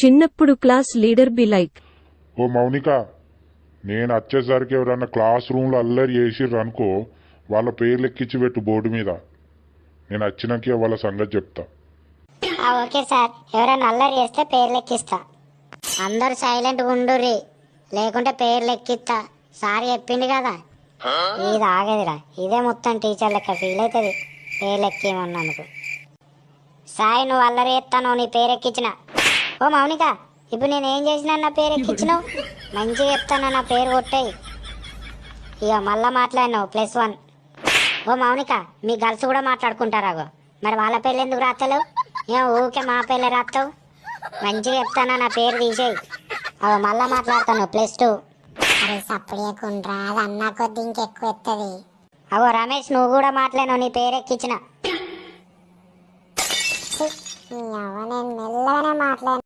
చిన్నప్పుడు class leader be like. ఓ మౌనిక, నేను వచ్చేసరికి ఎవరన్నా క్లాస్ రూమ్లో అల్లరి చేసిర్రు అనుకో, వాళ్ళ పేర్లు ఎక్కించి పెట్టు బోర్డు మీద. నేను వచ్చినాక వాళ్ళ సంగతి చెప్తా. ఓకే సార్, ఎవరైనా అల్లరి చేస్తే పేర్లు ఎక్కిస్తా. అందరు సైలెంట్గా ఉండుర్రి, లేకుంటే పేర్లు ఎక్కిస్తా. సార్ చెప్పింది కదా, ఇది ఆగేదిరా. ఇదే మొత్తం టీచర్ లెక్క ఫీల్ అవుతుంది పేర్లు ఎక్కేమన్నందుకు. సాయి, నువ్వు అల్లరి చేస్తాను, నీ పేరు ఎక్కించిన. ఓ మౌనిక, ఇప్పుడు నేను ఏం చేసినా నా పేరు ఎక్కించినావు? మంచిగా చెప్తాను, నా పేరు కొట్టేయి. ఇక మళ్ళా మాట్లాడినావు +1. ఓ మౌనిక, మీ గర్ల్స్ కూడా మాట్లాడుకుంటారాగో, మరి వాళ్ళ పేర్లు ఎందుకు రాస్తలేవు? ఏం ఊరికే మా పేర్లే రాస్తావు? మంచిగా చెప్తానా, నా పేరు తీసేయి. అవి మళ్ళా మాట్లాడతాను +2. అరే సప్పుడేకుండ్రా, అది అన్నా కొద్ది ఇంకెక్కువ ఎత్తది. అవో రమేష్, నువ్వు కూడా మాట్లాడినావు, నీ పేరు ఎక్కించిన. నేను మెల్లగానే మాట్లాడి